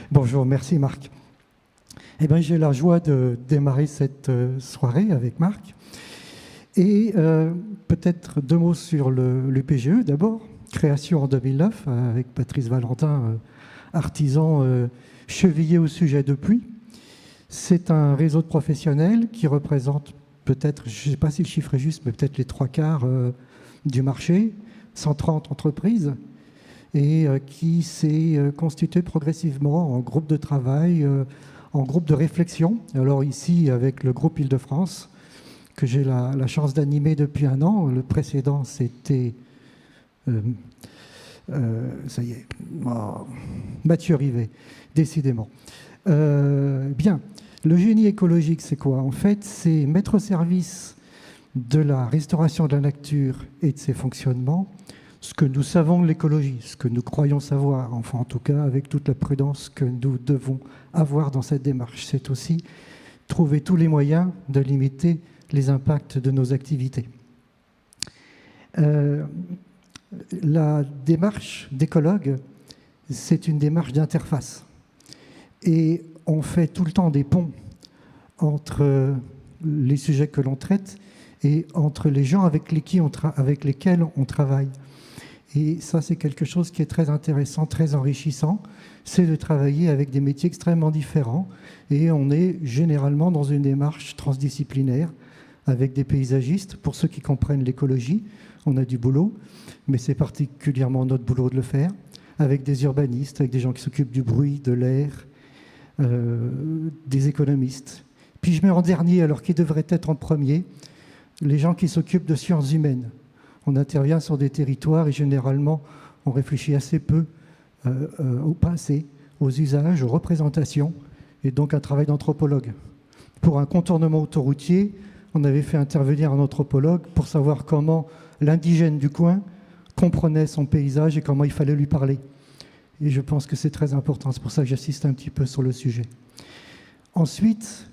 Bonjour, merci Marc. Eh bien, j'ai la joie de démarrer cette soirée avec Marc. Et peut-être deux mots sur l'UPGE d'abord. Création en 2009 avec Patrice Valentin, artisan chevillé au sujet depuis. C'est un réseau de professionnels qui représente peut-être, je ne sais pas si le chiffre est juste, mais peut-être les 3/4 du marché, 130 entreprises, et qui s'est constitué progressivement en groupe de travail, en groupe de réflexion. Alors ici, avec le groupe Île-de-France, que j'ai la chance d'animer depuis un an. Le précédent, c'était... ça y est, Mathieu Rivet, décidément. Bien, le génie écologique, c'est quoi? En fait, c'est mettre au service de la restauration de la nature et de ses fonctionnements ce que nous savons de l'écologie, ce que nous croyons savoir, enfin en tout cas avec toute la prudence que nous devons avoir dans cette démarche. C'est aussi trouver tous les moyens de limiter les impacts de nos activités. La démarche d'écologue, c'est une démarche d'interface. Et on fait tout le temps des ponts entre les sujets que l'on traite et entre les gens avec lesquels on travaille. Et ça, c'est quelque chose qui est très intéressant, très enrichissant, c'est de travailler avec des métiers extrêmement différents. Et on est généralement dans une démarche transdisciplinaire avec des paysagistes. Pour ceux qui comprennent l'écologie, on a du boulot, mais c'est particulièrement notre boulot de le faire, avec des urbanistes, avec des gens qui s'occupent du bruit, de l'air, des économistes. Puis je mets en dernier, alors qui devrait être en premier, les gens qui s'occupent de sciences humaines. On intervient sur des territoires et généralement, on réfléchit assez peu au passé, aux usages, aux représentations, et donc un travail d'anthropologue. Pour un contournement autoroutier, on avait fait intervenir un anthropologue pour savoir comment l'indigène du coin comprenait son paysage et comment il fallait lui parler. Et je pense que c'est très important, c'est pour ça que j'assiste un petit peu sur le sujet. Ensuite,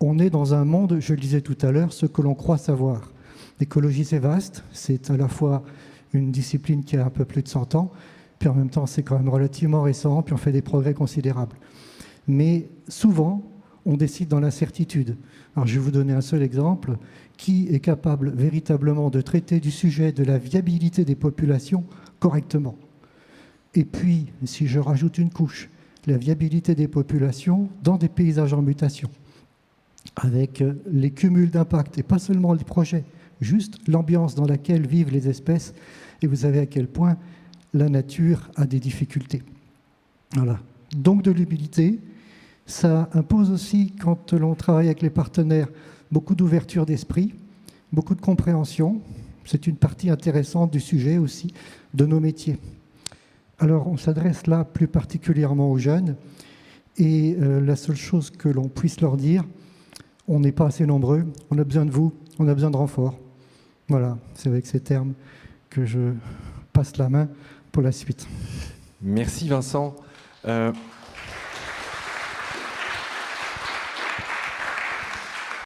on est dans un monde, je le disais tout à l'heure, ce que l'on croit savoir. L'écologie, c'est vaste, c'est à la fois une discipline qui a un peu plus de 100 ans, puis en même temps, c'est quand même relativement récent, puis on fait des progrès considérables. Mais souvent, on décide dans l'incertitude. Alors, je vais vous donner un seul exemple. Qui est capable véritablement de traiter du sujet de la viabilité des populations correctement? Et puis, si je rajoute une couche, la viabilité des populations dans des paysages en mutation, avec les cumuls d'impact, et pas seulement les projets, juste l'ambiance dans laquelle vivent les espèces, et vous savez à quel point la nature a des difficultés. Voilà. Donc de l'humilité, ça impose aussi, quand l'on travaille avec les partenaires, beaucoup d'ouverture d'esprit, beaucoup de compréhension. C'est une partie intéressante du sujet aussi, de nos métiers. Alors on s'adresse là plus particulièrement aux jeunes, et la seule chose que l'on puisse leur dire, on n'est pas assez nombreux, on a besoin de vous, on a besoin de renforts. Voilà, c'est avec ces termes que je passe la main pour la suite. Merci Vincent.